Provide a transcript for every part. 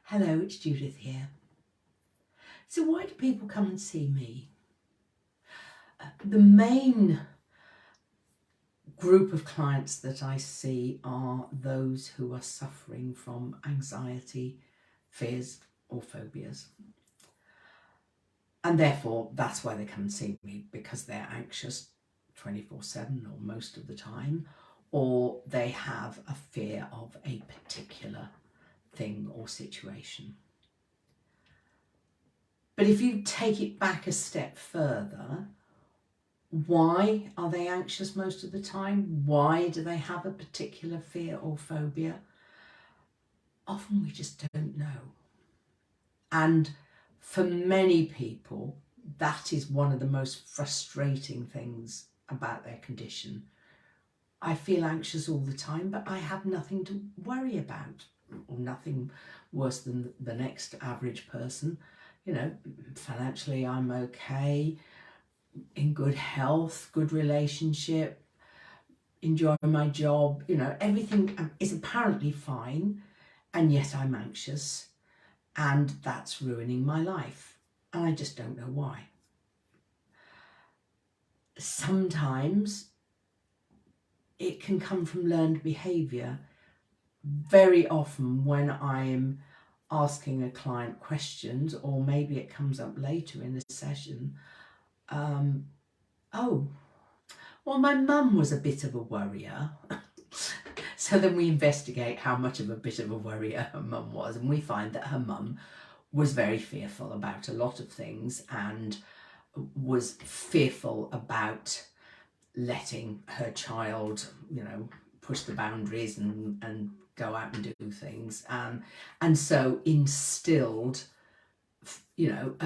Hello, it's Judith here. So why do people come and see me? The main group of clients that I see are those who are suffering from anxiety, fears or phobias. And therefore that's why they come and see me, because they're anxious 24/7 or most of the time, or they have a fear of a particular thing or situation. But if you take it back a step further, why are they anxious most of the time? Why do they have a particular fear or phobia? Often we just don't know. And for many people, that is one of the most frustrating things about their condition. I feel anxious all the time, but I have nothing to worry about, or nothing worse than the next average person. You know, financially I'm okay, in good health, good relationship, enjoy my job, you know, everything is apparently fine, and yet I'm anxious, and that's ruining my life, and I just don't know why. Sometimes it can come from learned behaviour. Very often when I'm asking a client questions, or maybe it comes up later in the session, oh, well, my mum was a bit of a worrier. So then we investigate how much of a bit of a worrier her mum was, and we find that her mum was very fearful about a lot of things, and was fearful about letting her child, you know, push the boundaries and go out and do things, and so instilled, you know,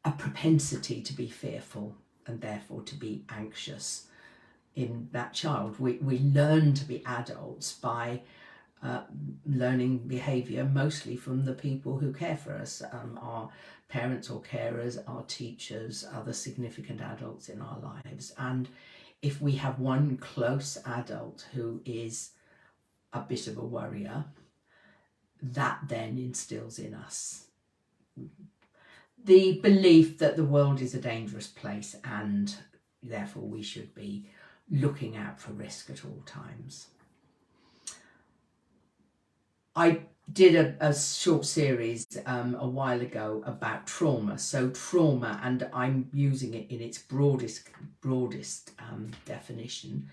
a propensity to be fearful and therefore to be anxious in that child. We learn to be adults by learning behaviour mostly from the people who care for us, our parents or carers, our teachers, other significant adults in our lives. And if we have one close adult who is a bit of a worrier, that then instills in us the belief that the world is a dangerous place, and therefore we should be looking out for risk at all times. I did a short series a while ago about trauma. So trauma, and I'm using it in its broadest definition,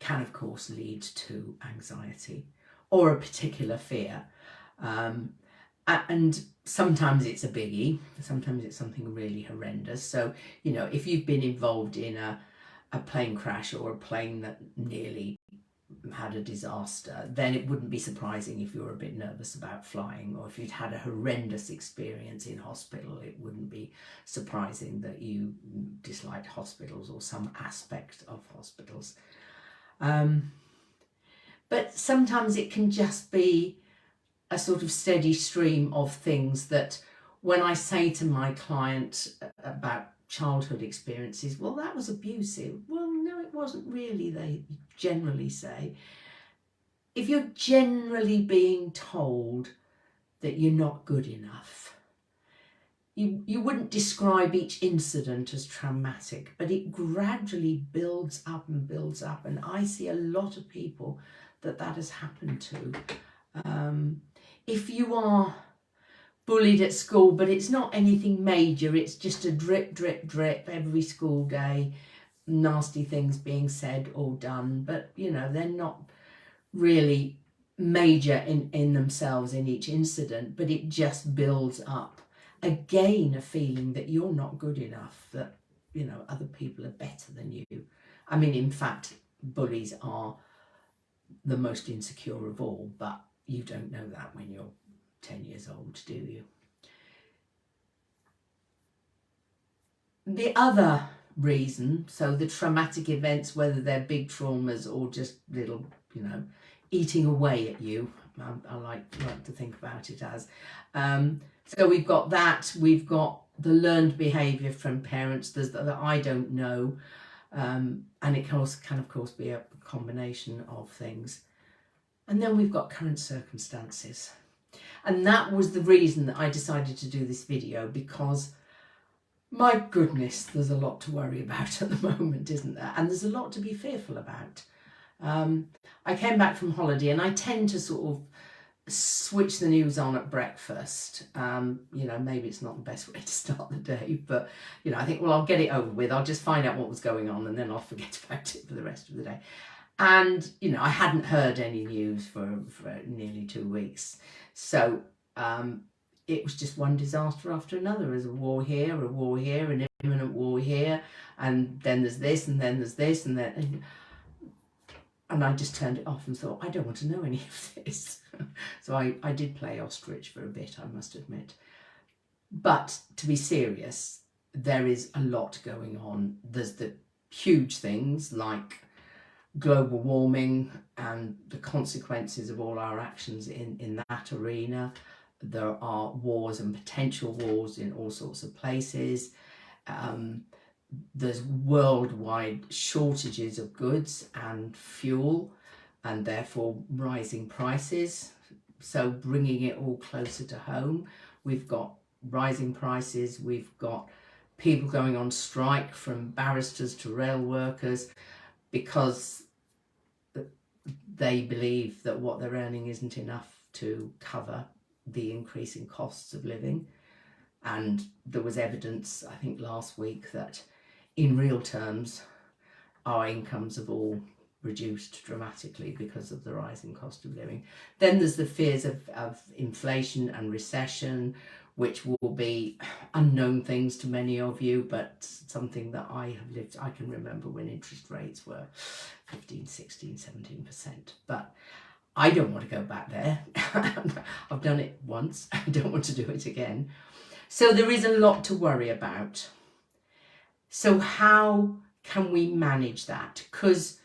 can of course lead to anxiety or a particular fear. And sometimes it's a biggie, sometimes it's something really horrendous. So, you know, if you've been involved in a plane crash or a plane that nearly had a disaster, then it wouldn't be surprising if you're a bit nervous about flying, or if you'd had a horrendous experience in hospital, it wouldn't be surprising that you disliked hospitals or some aspect of hospitals. But sometimes it can just be a sort of steady stream of things that when I say to my client about childhood experiences, well, that was abusive. Well, no, it wasn't really, they generally say. If you're generally being told that you're not good enough, you wouldn't describe each incident as traumatic, but it gradually builds up and builds up. And I see a lot of people that has happened to. If you are bullied at school, but it's not anything major, it's just a drip, drip, drip every school day, nasty things being said or done, but you know, they're not really major in themselves in each incident, but it just builds up. Again, a feeling that you're not good enough, that, you know, other people are better than you. I mean, in fact, bullies are the most insecure of all, but you don't know that when you're 10 years old, do you? The other reason, so the traumatic events, whether they're big traumas or just little, you know, eating away at you, I like to think about it as. So we've got that, we've got the learned behaviour from parents, there's the I don't know, and it can of course be a combination of things. And then we've got current circumstances. And that was the reason that I decided to do this video, because my goodness, there's a lot to worry about at the moment, isn't there? And there's a lot to be fearful about. I came back from holiday, and I tend to sort of switch the news on at breakfast. You know, maybe it's not the best way to start the day, but, you know, I think, well, I'll get it over with. I'll just find out what was going on, and then I'll forget about it for the rest of the day. And, you know, I hadn't heard any news for nearly 2 weeks. So it was just one disaster after another. There's a war here, an imminent war here, and then there's this, and then there's this, and then... And I just turned it off and thought, I don't want to know any of this. So I did play ostrich for a bit, I must admit. But to be serious, there is a lot going on. There's the huge things like global warming and the consequences of all our actions in that arena. There are wars and potential wars in all sorts of places. There's worldwide shortages of goods and fuel, and therefore rising prices. So bringing it all closer to home, we've got rising prices, we've got people going on strike, from barristers to rail workers, because they believe that what they're earning isn't enough to cover the increasing costs of living. And there was evidence, I think last week, that in real terms our incomes have all reduced dramatically because of the rising cost of living. Then there's the fears of inflation and recession, which will be unknown things to many of you, but something that I have lived. I can remember when interest rates were 15, 16, 17%. But I don't want to go back there. I've done it once. I don't want to do it again. So there is a lot to worry about. So how can we manage that? Because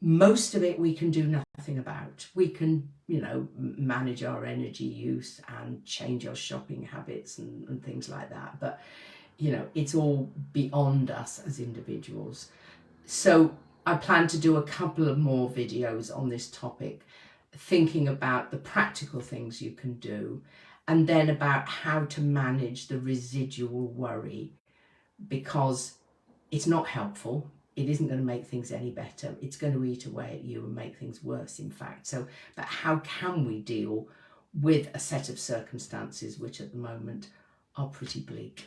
most of it we can do nothing about. We can, you know, manage our energy use and change our shopping habits and things like that. But, you know, it's all beyond us as individuals. So I plan to do a couple of more videos on this topic, thinking about the practical things you can do, and then about how to manage the residual worry, because it's not helpful. It isn't going to make things any better. It's going to eat away at you and make things worse, in fact. So, but how can we deal with a set of circumstances which at the moment are pretty bleak?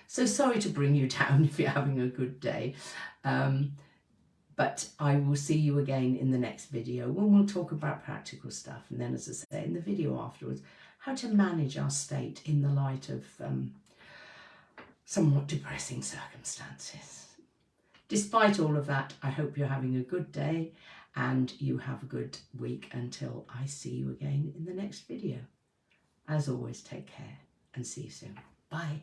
So sorry to bring you down if you're having a good day. But I will see you again in the next video when we'll talk about practical stuff. And then, as I say in the video afterwards, how to manage our state in the light of somewhat depressing circumstances. Despite all of that, I hope you're having a good day and you have a good week until I see you again in the next video. As always, take care and see you soon. Bye.